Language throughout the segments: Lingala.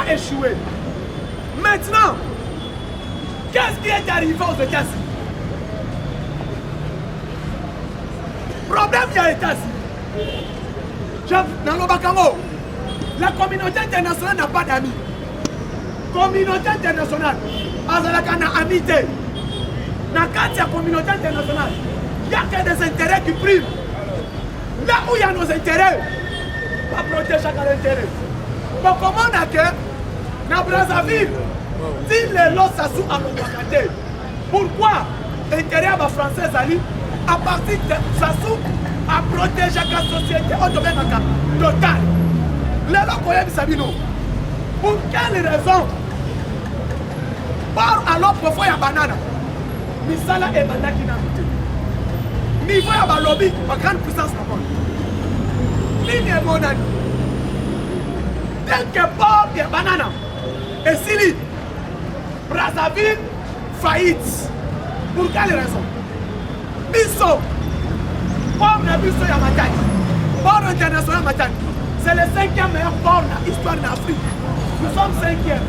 a échoué. Maintenant, qu'est-ce qui est arrivé aux États-Unis? Problème, il y a États-Unis. La communauté internationale n'a pas d'amis. Communauté internationale, azalaka na amité. Dans la communauté internationale, il n'y a que des intérêts qui priment. Là où il y a nos intérêts, on va protéger chaque intérêt. Donc comment on a que dans Brazzaville, si les lots s'assouent à l'Ouakate, pourquoi l'intérêt à la française ali, à partir de s'assouent à protéger la société au domaine total? Les lots koyebi sabino. Pour quelle raison? Par alors pour faire banana. Misala et bandaki na mité. Niveau ya ba lobby, ma grande puissance na monde. Ligne monani. Dès que Paul et banana et Sili, Brazzaville faillite. Pour quelle raison? Bisso, port na Bisso ya Matadi, port international Matadi. C'est le 5e meilleur port de l'histoire d'Afrique. Nous sommes 5e.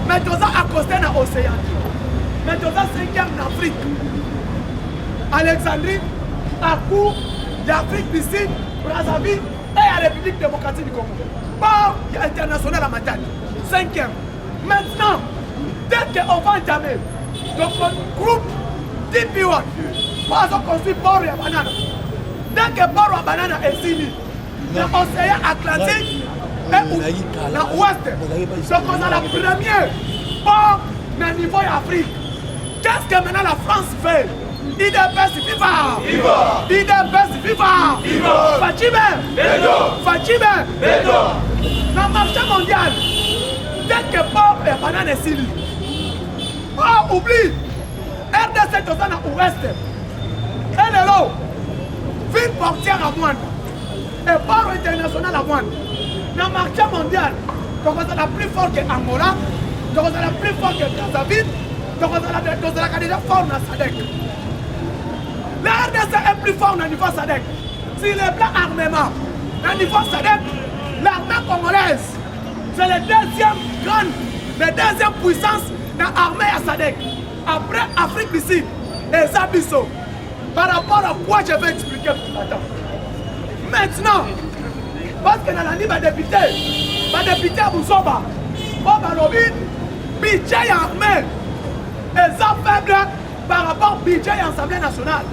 Mais nous avons accosté dans l'océan. Mais nous sommes 5e en Afrique. Alexandrie, Akou, l'Afrique du Sud, Brazzaville et la République démocratique du Congo. Port international à Matadi. 5e. Maintenant, dès qu'on va entamer, donc le groupe DP1, nous avons construit port et banane. Dès que port et banane est fini, l'océan Atlantique et l'Ouest. Donc on a la première port au niveau d'Afrique. Qu'est-ce que maintenant la France fait? IDPS viva! IDPS viva! Fatime! Fatime! Dans le marché mondial, dès que port et banane est fini, oh oublie! RDC est dans l'Ouest. Et là, ville portière à moindre. Et port international à moindre. Dans le marché mondial, donc on est la plus forte que Angola, donc on est la plus forte que Brazzaville, donc on est déjà fort dans SADC. La RDC est plus fort dans le niveau SADC. Si les blancs armement, dans le niveau SADC, l'armée congolaise, c'est la deuxième puissance dans l'armée à SADC. Après Afrique du Sud et Zabiso. Par rapport à quoi je vais expliquer tout à l'heure. Maintenant, parce que dans la ligne député à Boussoba, Boba Lobby, budget armé, et ça faible par rapport au budget à l'Assemblée nationale.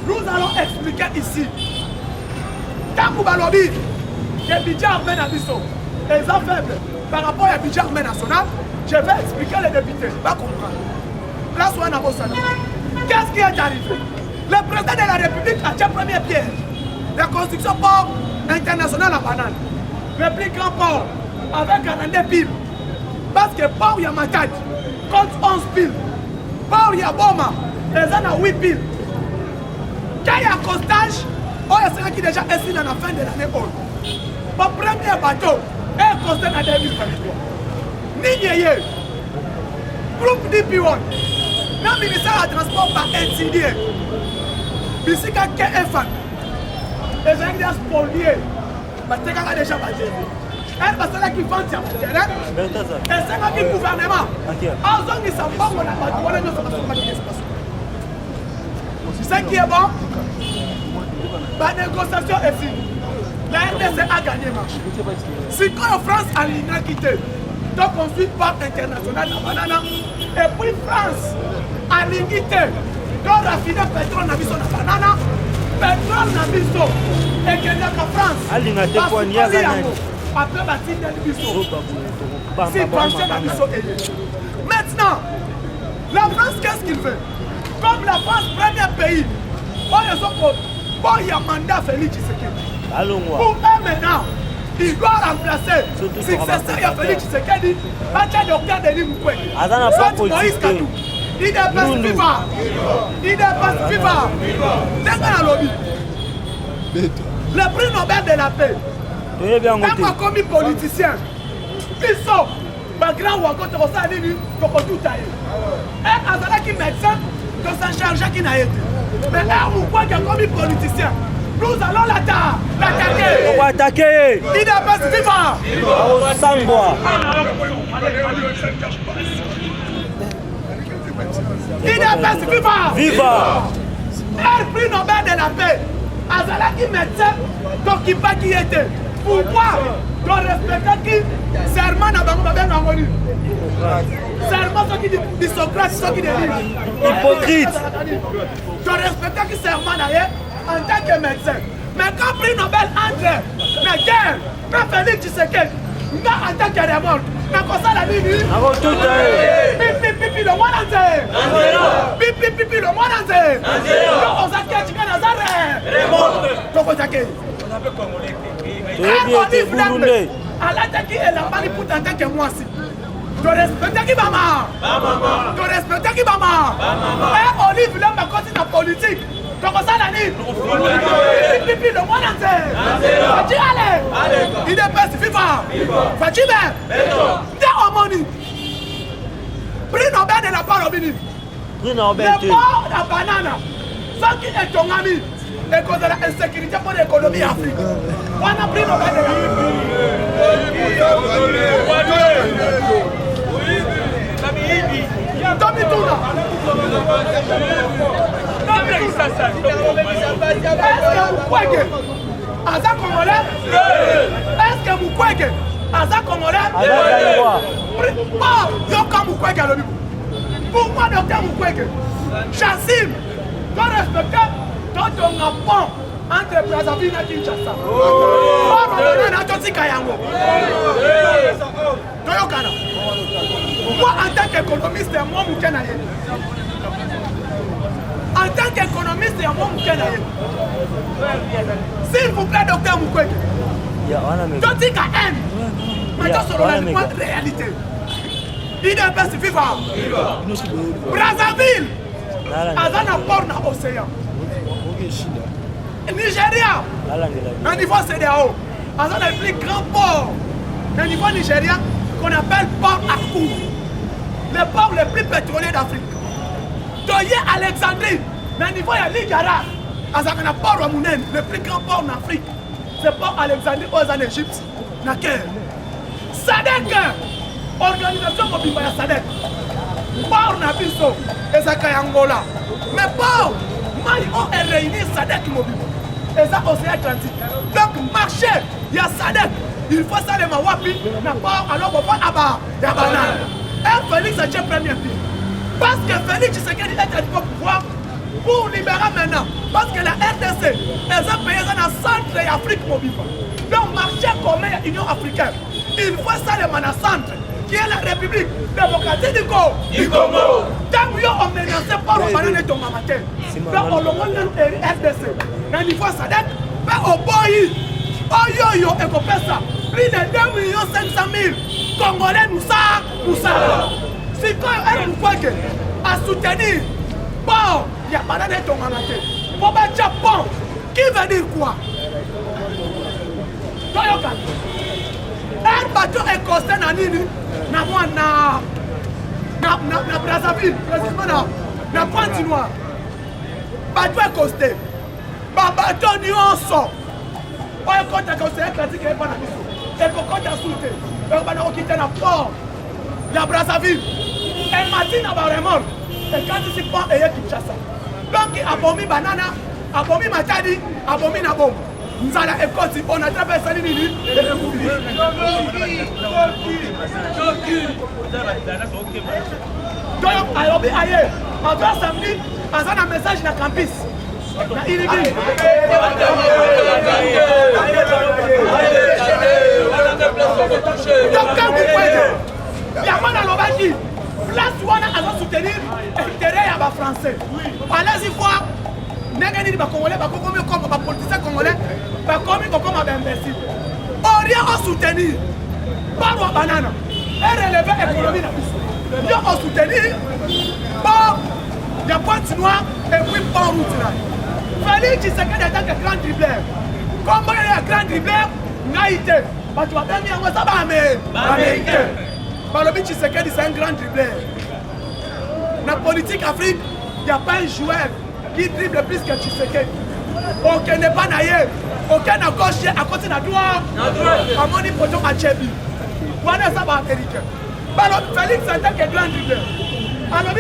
Nous allons expliquer ici. Quand Boba Lobby, le budget armé dans Bisso, et ça faible par rapport au budget armé national, je vais expliquer les députés. Va comprendre. Là, soit dans qu'est-ce qui est arrivé? Le président de la République a fait première pierre. La construction port international à banane. Le plus grand port avec 42 piles. Parce que port il y a Matadi compte 11 piles. Port il y a Boma, les gens ont 8 piles. Quand il y a accostage, il y a ceux qui déjà ici dans la fin de l'année. Mon premier bateau est accosté en 2023. Ninyeye, groupe DP1, le ministère du Transport va insidier. Bisika KFan, les gens spoliés, parce que c'est déjà battu. Et parce que qui vendent sur le terrain, et c'est le gouvernement. Ils ne savent pas qu'on a battu. Ce qui est bon, la négociation est finie. La RDC a gagné marche. Si quand la France a quitté, donc on suit pas international la banane, et puis France a quitté. Donc raffiner pétrole na biso na banana, pétrole na biso et que la France après bâtir des biso. C'est branché na biso. Maintenant, la France qu'est-ce qu'il fait? Comme la France premier pays, il y a mandat Félix Tshisekedi. Pour eux maintenant, il doit remplacer successeur à Félix Tshisekedi, Bacha Docteur Denis Mukwege. Soit Moïse Katou. Il dépasse viva. Il dépasse viva. Le prix Nobel de la paix. Tant qu'on commis politicien, ils sont grand ou encore au sein de lui, pour tout tailler. Et avec qui médecin, de s'en charger qui n'a été. Mais là, ou quoi qu'il a commis politicien, nous allons l'attaquer. On va attaquer. Il dépasse viva. Sangwa. peste, viva! Viva! Un prix Nobel de la paix. Azalaki médecin, donc qui pas qui était. Pourquoi? Donc respecter qui serment na bango babé ngangoli. Serment ceux qui dit Socrate, ceux qui dit hypocrite. Donc respecter qui serment na en tant que médecin. Mais quand prix Nobel entre, mais guerre, mais Félix Tshisekedi, mais en tant que remorque, mais comme ça la vie, pipi pipi le monde entier, pipi pipi le monde entier, donc on s'acquiert du Nazaré, donc on s'acquiert. À l'attaque qui est là-bas, il faut t'entendre que moi aussi. Tu respectes qui maman, tu respectes qui maman, et Olive l'homme a continué la politique. Comment ça la nuit? Pipi le monde entier. Vas-tu aller? Il est best viva. Vas-tu bien? T'es au moni. Prix Nobel de la parole. Prix Nobel. Le port de la banane. Ce qui est ton ami. Et cause de la insécurité pour l'économie africaine. On a pris Nobel de la Tommy Touna. Est-ce que Congolais? Est-ce que Mukwege? Aza Congolais? Yoka Mukwege à l'objet. Pourquoi Docteur Mukwege? Chassim, doit respecter ton rapport entre Brazzaville et Kinshasa. Moi, en tant qu'économiste, moi, en tant qu'économiste, s'il vous plaît, docteur Mukwege, tout dit qu'à haine, maintenant sur la réalité. Il est best vivant. Brazzaville, Azana port dans l'océan. Nigeria, un niveau CDAO, Azana le plus grand port, un niveau nigérien qu'on appelle port Akou, le port le plus pétrolier d'Afrique. Toye Alexandrie, mais au niveau de Ligara, Azana port Ramounen, le plus grand port en Afrique. C'est port Alexandrie aux en Égypte. Naquel Sadek, organisation mobile de Sadek. Port Nabiso, et Angola. Mais port, Maïo est réuni Sadek mobile. Et ça, Océan Atlantique. Donc, marché, il y a Sadek. Il faut ça les Mawapi, n'a pas alors on va à il y a banane. Et Félix a déjà premier pied. Parce que Félix Tshisekedi est au pouvoir pour libérer maintenant. Parce que la RDC, elles ont payé dans le centre et Afrique mobile. Donc, marché commun et Union africaine. Il faut ça les manas centre, qui est la République démocratique du Congo. Tant que on menacé par le banane et ton mamaté. Donc, on l'a RDC. Mais il faut ça d'être, mais au boy. Oh yo yo, et qu'on fait ça. Plus de 2 500 000 Congolais nous ça. Si quand elle nous voit à soutenir, bon, il n'y a pas de ton mamaté. Pour battre Japon, qui veut dire quoi? Un bateau est costé dans l'île, na Brazzaville, précisément na Pointe-Noire. Bateau est costé. Bateau n'y en sort. Quand tu as conseillé pratique, il n'y a pas de et quand tu as sauté, tu as quitté le port de Brazzaville. Et Martin a vraiment. Et quand tu prends, il y a Kinshasa. Donc, abomi banana, abomi matadi, abomi nabo. Nous allons écouter, on a traversé 5 minutes et le mouvement. Donc, alors, ailleurs, avant samedi, on a un message dans le campus. Il est dit. Docteur Mukwege, il y a mal à l'obagi. Place où on a soutenir l'intérêt à les Français. Allez-y voir. N'engagez pas Congolais, pas comme les politiciens congolais, pas comme les imbéciles. On rien à soutenir. Pas de banane. Et relever l'économie. Il y a à soutenir. Bon, il y a Pointe-Noire et puis pas route. Félix Tshisekedi est un grand dribbleur. Comme il est un grand dribbleur, naïté. Parce que tu vas bien dire, ça va américain. Félix Tshisekedi, c'est un grand dribbleur. Dans la politique Afrique, il n'y a pas un joueur qui dribble plus que Tshisekedi. Aucun n'est pas naïf. Aucun n'a gauche à côté de la droite. À mon niveau, à Tchébi. Voilà ça va américain. Félix, c'est un grand dribbleur. Alors,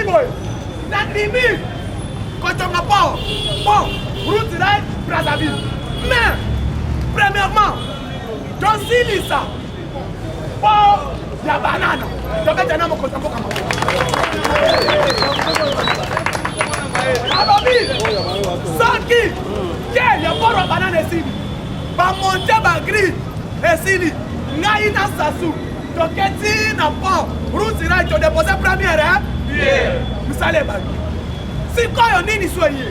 na limite kotonga port bon route là Brazzaville mais premièrement tosilisa port ya banana toketana mokotambo kama alobi soki ke ya port ya banana esili bamonte bagrid esili ngai na sasu toketi na port route là todepose première misale bagi sikoyo nini soye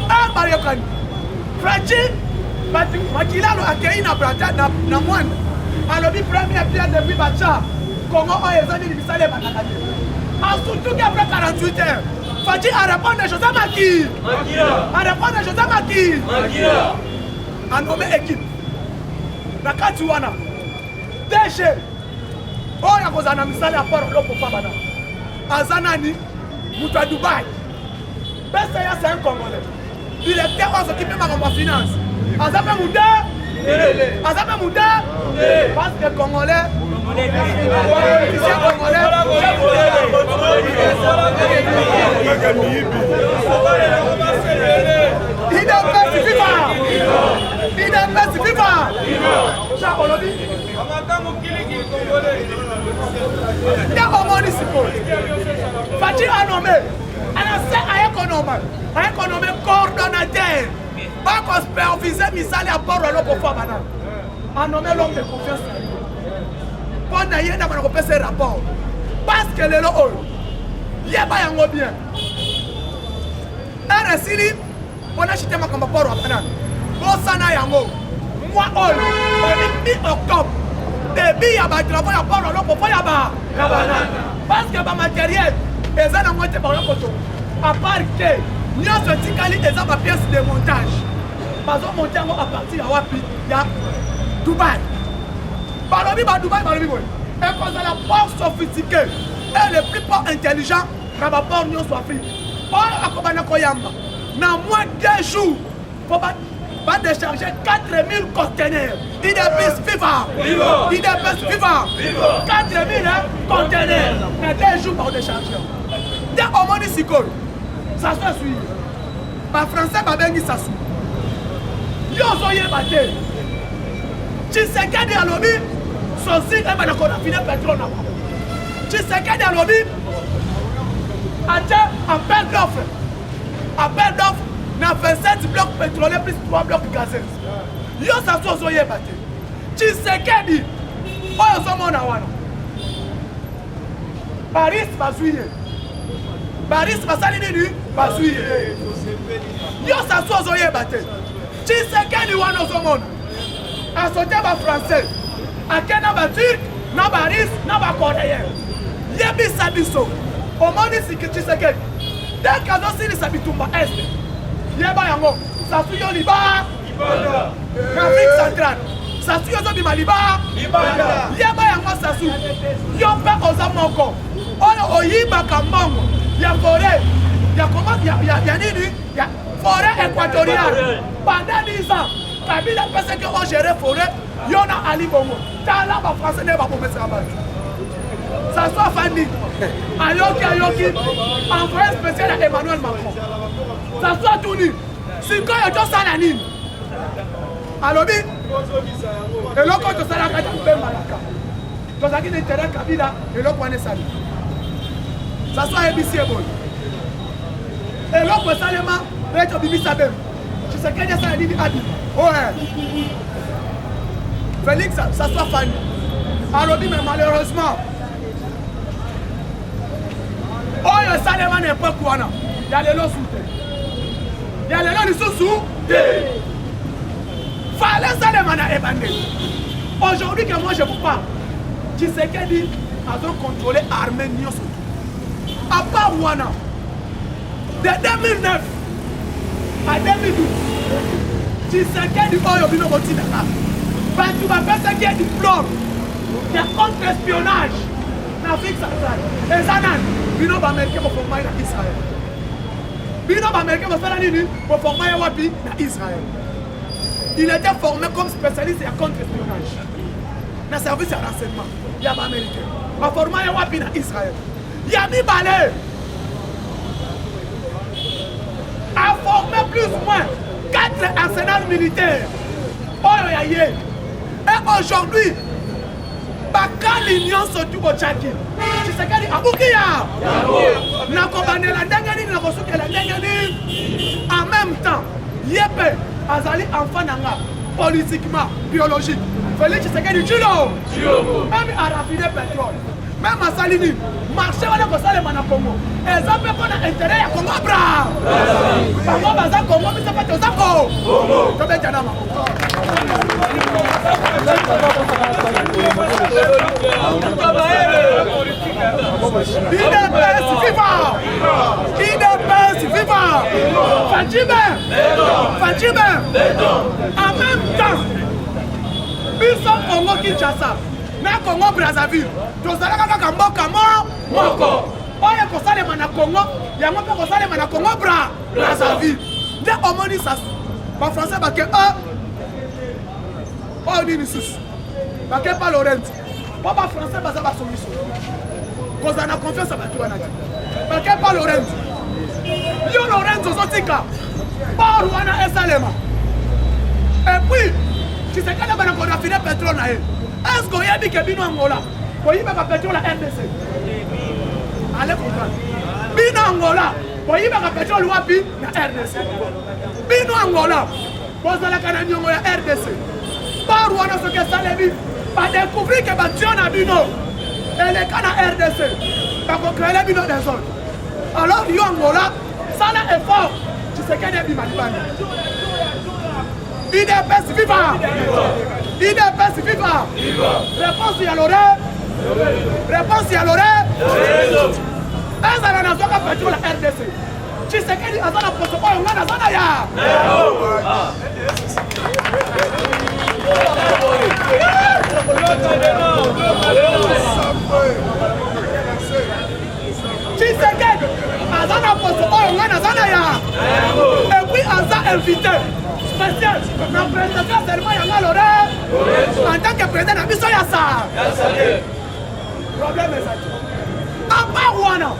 abayokani Frenchi makilalo akei na brata na mwana alobi première pierre depuis bacha Congo oyo ezali misale bakakate surtout qu'après 48 heures Fati a répondre à José Maki a répondre à José Maki a nommé équipe na kati wana deshe oyo akozala misale apart lopofa bana aza nani mutu à Dubaï pesa ya c'est un Congolais directeur oyo azokipe makambo ya finance aza mpe muda parce que Congolais politicien Congolais IDPS viva Jacques Olobi nde omoni sikoyo Fati a nommé anase ayekonome coordonnateur bakosupervise misala ya port eloko bana a nommé l'homme de confiance mpo na ye nde bana kopesa rapport parce que lelo oyo yeba yango bien ere esili mpona chite makambo port ya banana bosana yango mwa oyo mi-octobre debi ya batravau ya port eloko mpo ya banana parce que bamateriel eza nango te bayokoto à part que nyonso etikali eza bapièce de montage bazomonte yango à partir ya wapi ya Dubaï balobi badubaï balobi boye ekozala port sophistiqué et le plus port intelligent na baport nyonso afrique oyo akobana koyamba na moins 2 jours po badécharger 4000 conteneurs IDPS viva 4000 conteneurs na 2 jours baodécharger nde omoni sikoyo sasu esui bafrançais babengi sasu yo ozoyeba te Tshisekedi alobi sosi ebana konafine pétrole na bango Tshisekedi alobi ate appel d'offre na 27 blocs pétroliers plus 3 blocs gazeux yo sasu ozoyeba te Tshisekedi oyo ozomona wana Paris bazwi ye Paris basali nini bazwi ye yo sasu ozoyeba te Tshisekedi wana ozomona asote bafrançais ake na baturk na baris na bakoréen yebisa biso omoni siki Tshisekedi deke azosilisa bitumba este yeba yango sasu yo liba na Afrique centrale sasu yo ozobima liba yeba yango sasu yo mpe oza moko oyo oyibaka mbongo ya forêt ya nini ya forêt équatoriale pendant 10 ans Kabila pense que on gère forêt yona ali bongo tala ba français ne ba bomesa ba ça soit fandi ayoki envoyé spécial à Emmanuel Macron ça soit tuni sikoyo to sala nini alobi eloko to sala ka pemba laka to zaki de terrain Kabila eloko wane sali ça soit ebisi ebon eloko salema reto bibisa bem Tshisekedi sala nini abi ouais Félix ça soit fan alobi mais malheureusement oyo salema n'importe quoi na ya lelo soute ya lelo lisusu fallait salema na ebande aujourd'hui que moi je vous parle Tshisekedi a donc contrôlé armée nyonso à part wana de 2009 à 2012 Tshisekedi oyo bino botinaka bantu bapesaki diplôme ya contre-espionnage na Afrique centrale eza nani bino baaméricain boforma ye na Israël bino baaméricain bosala nini boforma ye wapi na Israël il était formé comme spécialiste ya contre-espionnage na service ya renseignement ya baaméricain baforma ye wapi na Israël Yami Balé a formé plus ou moins 4 arsenals militaires. Et aujourd'hui, l'union se trouve au Tchadi. Tu sais qu'elle dit Aboukia. En même temps, Yépe, Azali, enfant nanga, politiquement, biologique. Félix Tshisekedi Tchilo. Même à raffiner pétrole. Même à Salini, marché à la Salé Manakongo. Et ça fait qu'on a intérêt à Congo Bra. Congo Baza Congo, mais ça fait que ça Congo. Comme un Janama. IDPS viva! IDPS viva! Fadjime! En même temps, Biso Congo Kinshasa, na Congo Brazzaville, tozalaka kaka mboka moko. Oyo kosalema na Congo, yango mpe kosalema na Congo Brazzaville. Nde omoni sasu, bafrançais bake oyo nini susu, bake pa Laurent. Po bafrançais baza basolution. Kozala na confiance ya bato wana te. Bake pa Laurent. Yo Laurent ozotika, port wana esalema. Et puis, tu sais qu'il y a un raffiné pétrole. Est-ce qu'il y a des bino Angola? Il y a un pétrole à RDC. Allez comprendre. Bino Angola. Il y a un pétrole à RDC. Bino Angola. Vous allez à RDC. Par où on a ce que ça les vit. Pas découvrir que Bation a bino. Et les cas à RDC. Pas qu'on crée les bino des autres. Alors, il y a Angola. Ça là est fort. Tu sais qu'il y a des Malibani. IDPS viva! IDPS viva! Réponse à l'oreille! Réponse à l'oreille! Est-ce que la nation a perdu la RDC? Tu sais qu'il y a un protocole, on a un zanaya! Tu sais qu'il y a un protocole, on a un zanaya! Et puis, on a invité. Spécial, la présentation seulement il y a l'oreille en tant que président de Biso Yassa. Problème est ça. À part Wana,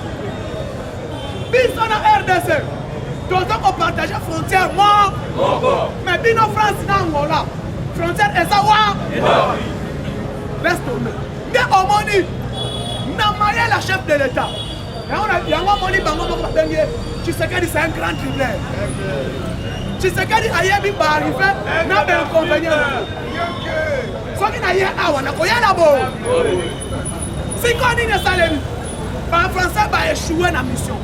Biso na RDC, nous avons partagé frontière moi, mais Bino France na Angola, frontière est ça wa. Laisse tomber. Mais au moni, n'a marié la chef de l'État. Il y a un moni bango moko bengi, tu sais que c'est un grand tribunal. Tu sais qu'il y a des arrivé, n'a pas d'inconvénient. Ce qui n'a pas d'abo. Si on dit que ça, les Français vont échouer dans la mission.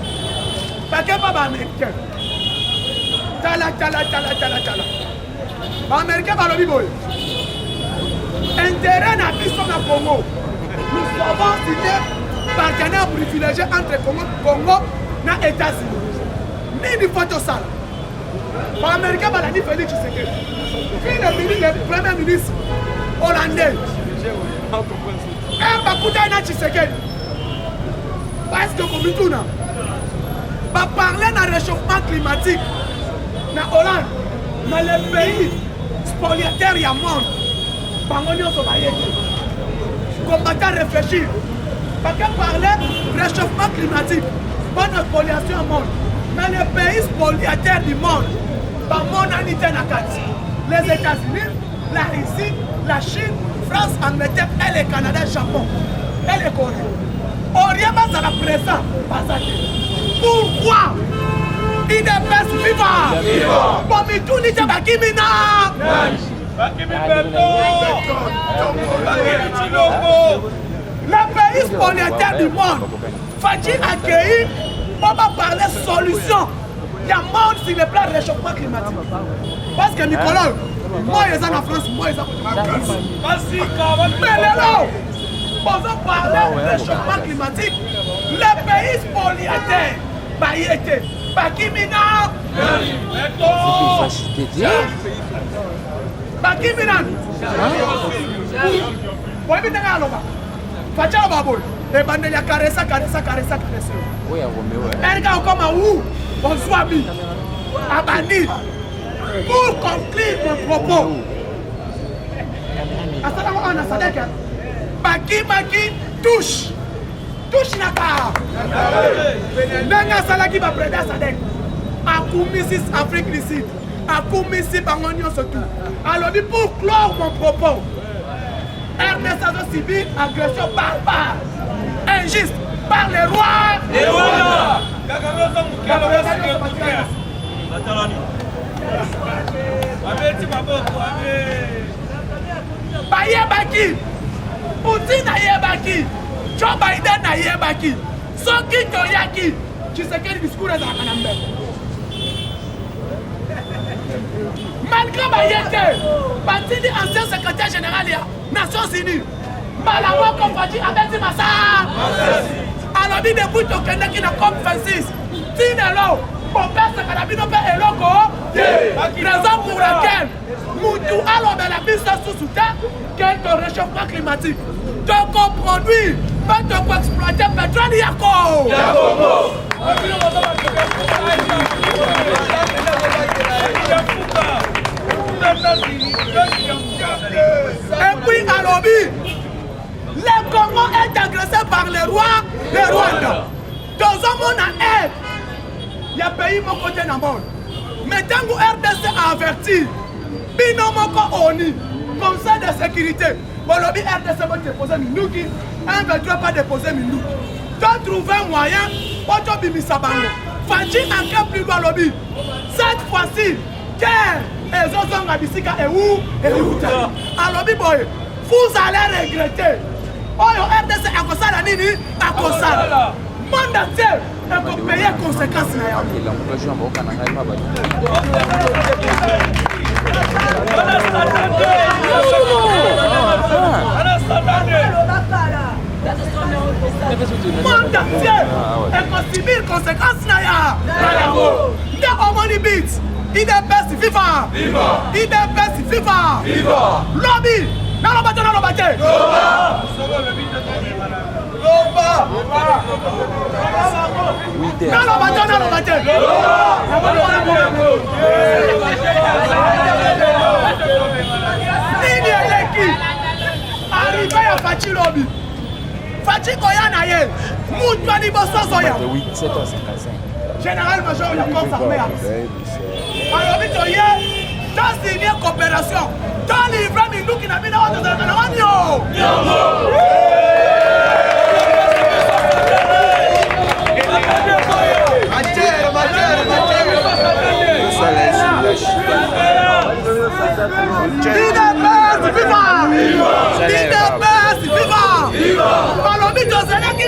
Parce que les Américains. Les Américains vont le vivre. Intérêt dans la mission de Congo. Nous avons signé partenaire privilégié entre Congo et les États-Unis. Ni une photo sale. Les Américains vont dire Félix Tshisekedi. Le premier ministre hollandais. Et Bakouta Tshisekedi. Parce que comme va parler de réchauffement climatique dans Hollande, dans les pays spoliataires du monde. Combattant réfléchir. Parce que parler de réchauffement climatique, pas de spoliation au monde. Dans les pays spoliataires du monde, les États-Unis, la Russie, la Chine, France, Angleterre, et le Canada, Japon, et le Corée. Orient à la présence. Pourquoi IDPS viva? Pomitou Nita Bakimina. Les pays spoliataires du monde, faut-il accueillir pour parler solution? Il y a monde sur le plan réchauffement climatique. Parce que Nicolas, moi je suis en France, moi je suis en France. Mais là, pour parler de réchauffement climatique, les pays spoliataires, Bayete, Bakimina, Bakimina. Vous avez vu Facha Baboul, et Bandelia caressa. Elle a comme un ou, on soit mis, à Bandi. Pour conclure mon propos, Baki touche touche naka. Nenga salaki va prêter sa dette. A Koumissis Afrique du Sud. A Koumissis Bangonio surtout. Alors pour clore mon propos. RDC a subi agression barbare. Injuste par les rois. Les rois. Bayebaki, Poutine ayebaki, Joe Biden ayebaki, Soki Toyaki, tu sais quel discours est dans la même. Malgré Bayete, Batini, ancien secrétaire général des Nations Unies, Malamo Kompati Abedi Massa, alors dit depuis Tokenda qui n'a comme 26, Tinelo, mon père c'est Kanabino Père Eloko, raison pour laquelle Moutou alors dans la piste sous terre, qu'est le réchauffement climatique. Tu produit, pas de exploiter pétrole Yako. Et puis à l'objet, le Congo est agressé par les rois de Rwanda. Dans un monde à aide, il y a pays mon côté dans le monde. Mais tant que RDC a averti, Binomoko Oni, Conseil de sécurité, bon lobby RDC va déposer Minouki, un ne veut pas déposer Minouki. Tu as trouvé un moyen pour te bimisa bango. Fanchi encore plus loin lobby. Cette fois-ci, guerre et Zozong Abisika et où et où. Alors boy, vous allez regretter. Oh yo RDC a causé la nini, a causé. Monde entier, on peut payer conséquences. Monde entier, on peut subir conséquences. Il y a Omoni Beats, il est best FIFA, il est best FIFA, lobby, dans le bâton, dans le bâton. Arrivé à Fachi Lobby. Fachi Koyana Ye. Moutouani Bossozoya. 7h55. Général-major, il y a force armée. Alors, Vitoye, t'as signé coopération. T'as livré Mindou qui n'a pas de Tanamagno.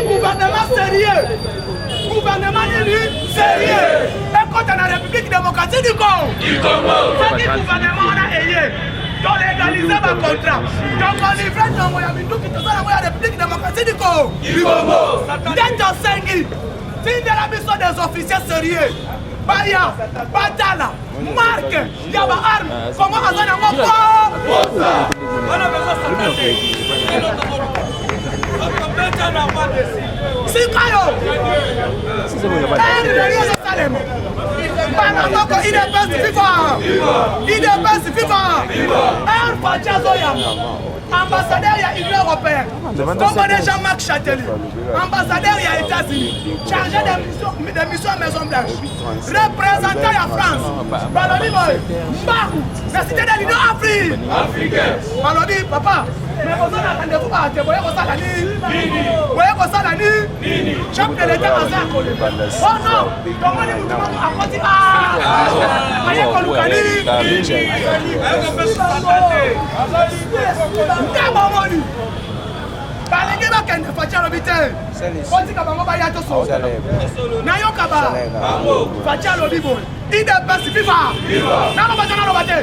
Gouvernement sérieux. Gouvernement élu sérieux. Et quand on a la République démocratique du Congo, c'est qui gouvernement on a ayé. Donc légaliser ma contrat. Donc on livre dans mon Mindou qui te donne la République démocratique du Congo. Dès en 5 ans, si de la mission des officiers sérieux, Baya, Batala, Marc, Yaba Arme, comment on a un Sikayo, il est best FIFA, il est best FIFA, un Fachazoya, ambassadeur il y a Union européenne, comme Jean-Marc Châtelier, ambassadeur il y a États-Unis, chargé des missions à Maison Blanche, représentant la France, Baloni Boy, Mbarou, la cité de l'Union africaine. Baloni, papa, mais vous avez rendez-vous par te voyez ça la nuit, voyez ça la nuit, chef de l'État a ça. Oh non, comment nous devons accorder aïe Kolukani, Ndamamoni, balingi bakende facha lobite, otika bango baya to so, nayo kaba, facha lobibo, ide basi FIFA, nalo bate,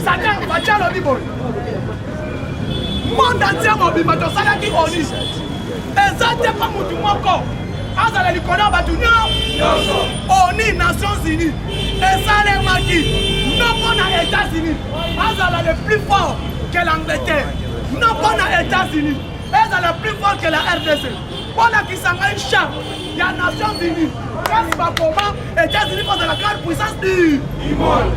satan facha lobibo, monde entier mobimba to salaki oni, ezate pa mutu moko. Azala likona batunya Oni Nations Unies et ça les maquis non pas aux États-Unis. Azala le plus fort que l'Angleterre, non pas aux États-Unis. Azala le plus fort que la RDC. Voilà qui s'en une charte, il y a Nations Unies. Qu'est-ce pas comment États-Unis face à la grande puissance du monde.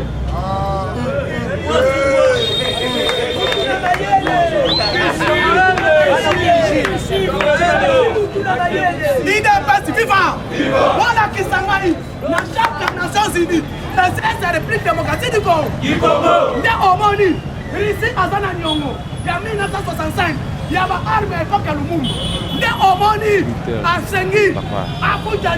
IDPS vivant. Voilà qui s'en va dans chaque Nations Unies. C'est la République démocratique du Congo. Nde omoni Risi Azana Nyongo. Il y a 1965. Il y a une arme à l'époque à Lumumba. Nde omoni Asengi. Abuja